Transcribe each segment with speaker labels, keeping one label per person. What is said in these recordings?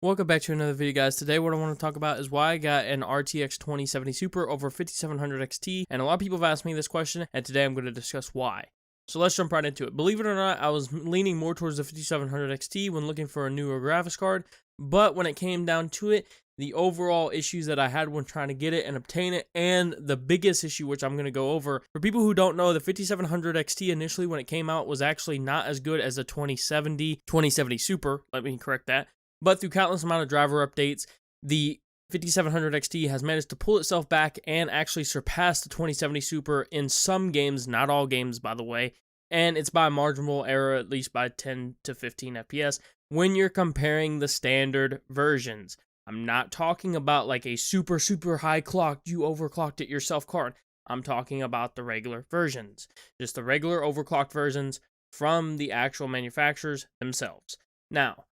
Speaker 1: Welcome back to another video, guys. Today what I want to talk about is why I got an RTX 2070 Super over 5700 XT, and a lot of people have asked me this question, and today I'm going to discuss why. So let's jump right into it. Believe it or not, I was leaning more towards the 5700 XT when looking for a newer graphics card, but when it came down to it, the overall issues that I had when trying to get it and obtain it, and the biggest issue, which I'm going to go over, for people who don't know, the 5700 XT initially when it came out was actually not as good as the 2070 Super, let me correct that. But through countless amount of driver updates, the 5700 XT has managed to pull itself back and actually surpass the 2070 Super in some games, not all games by the way, and it's by a marginal error, at least by 10 to 15 FPS, when you're comparing the standard versions. I'm not talking about like a super high clocked, you overclocked it yourself card. I'm talking about the regular versions, just the regular overclocked versions from the actual manufacturers themselves. Now,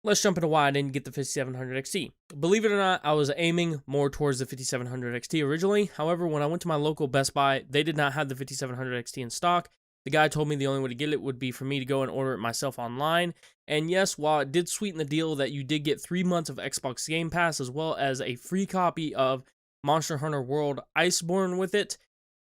Speaker 1: let's jump into why I didn't get the 5700 XT. Believe it or not, I was aiming more towards the 5700 XT originally. However, when I went to my local Best Buy, they did not have the 5700 XT in stock. The guy told me the only way to get it would be for me to go and order it myself online. And yes, while it did sweeten the deal that you did get 3 months of Xbox Game Pass as well as a free copy of Monster Hunter World Iceborne with it,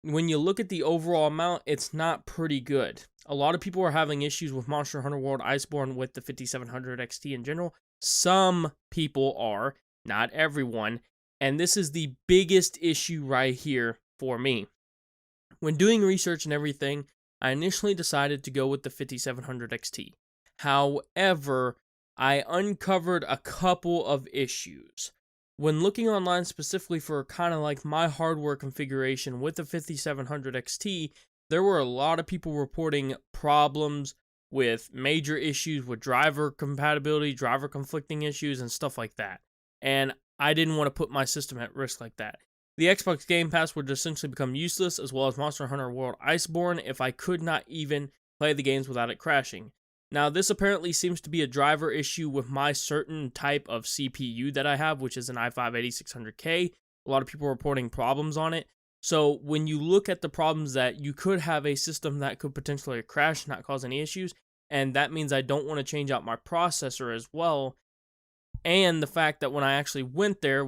Speaker 1: when you look at the overall amount, it's not pretty good. A lot of people are having issues with Monster Hunter World Iceborne with the 5700 XT in general. Some people are, not everyone, and this is the biggest issue right here for me. When doing research and everything, I initially decided to go with the 5700 XT. However, I uncovered a couple of issues. When looking online specifically for kind of like my hardware configuration with the 5700 XT, there were a lot of people reporting problems with major issues with driver compatibility, driver conflicting issues, and stuff like that. And I didn't want to put my system at risk like that. The Xbox Game Pass would essentially become useless, as well as Monster Hunter World Iceborne, if I could not even play the games without it crashing. Now, this apparently seems to be a driver issue with my certain type of CPU that I have, which is an i5-8600K. A lot of people are reporting problems on it. So when you look at the problems that you could have a system that could potentially crash, not cause any issues, and that means I don't want to change out my processor as well. And the fact that when I actually went there,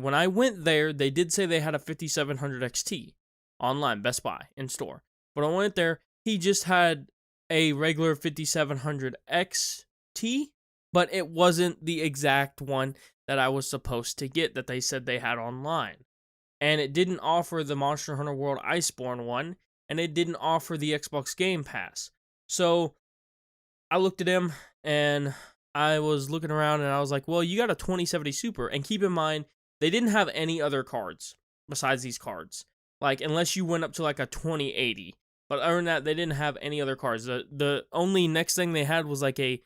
Speaker 1: they did say they had a 5700 XT online, Best Buy, in store. But when I went there, he just had a regular 5700 XT, but it wasn't the exact one that I was supposed to get that they said they had online. And it didn't offer the Monster Hunter World Iceborne one, and it didn't offer the Xbox Game Pass. So I looked at him, and I was looking around, and I was like, well, you got a 2070 Super, and keep in mind, they didn't have any other cards besides these cards. Like, unless you went up to like a 2080. But other than that, they didn't have any other cards. The only next thing they had was like a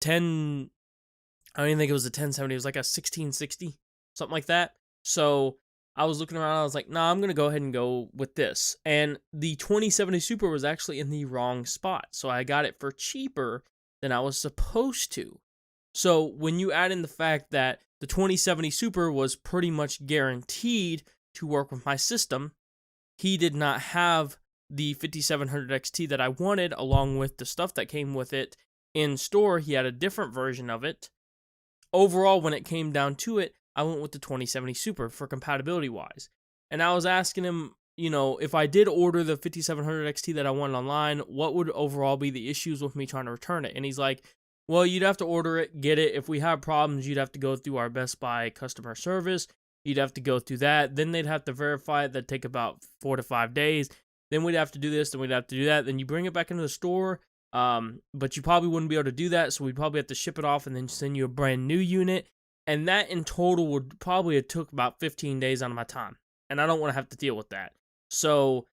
Speaker 1: 10, I don't even think it was a 1070, it was like a 1660, something like that. So I was looking around, I was like, nah, I'm going to go ahead and go with this. And the 2070 Super was actually in the wrong spot. So I got it for cheaper than I was supposed to. So when you add in the fact that the 2070 Super was pretty much guaranteed to work with my system, he did not have the 5700 XT that I wanted, along with the stuff that came with it in store. He had a different version of it. Overall, when it came down to it, I went with the 2070 Super for compatibility wise. And I was asking him, if I did order the 5700 XT that I wanted online, what would overall be the issues with me trying to return it? And he's like, well, you'd have to order it, get it. If we have problems, you'd have to go through our Best Buy customer service. You'd have to go through that. Then they'd have to verify it. That'd take about 4 to 5 days. Then we'd have to do this, then we'd have to do that. Then you bring it back into the store, but you probably wouldn't be able to do that, so we'd probably have to ship it off and then send you a brand new unit. And that in total would probably have took about 15 days out of my time. And I don't want to have to deal with that. So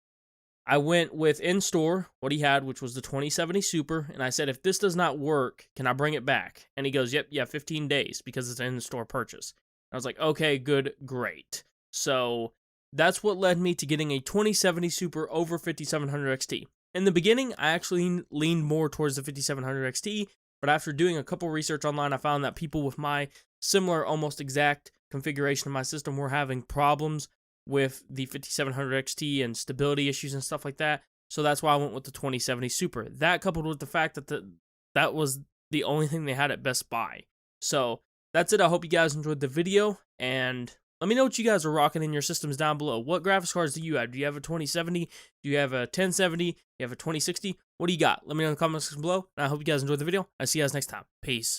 Speaker 1: I went with in-store, what he had, which was the 2070 Super, and I said, if this does not work, can I bring it back? And he goes, yep, 15 days, because it's an in-store purchase. I was like, okay, good, great. So that's what led me to getting a 2070 Super over 5700 XT. In the beginning, I actually leaned more towards the 5700 XT, but after doing a couple research online, I found that people with my similar, almost exact configuration of my system were having problems with the 5700 XT and stability issues and stuff like that. So that's why I went with the 2070 Super. That coupled with the fact that that was the only thing they had at Best Buy. So that's it. I hope you guys enjoyed the video, and let me know what you guys are rocking in your systems down below. What graphics cards do you have? Do you have a 2070? Do you have a 1070? Do you have a 2060? What do you got? Let me know in the comments section below, and I hope you guys enjoyed the video. I'll see you guys next time. Peace.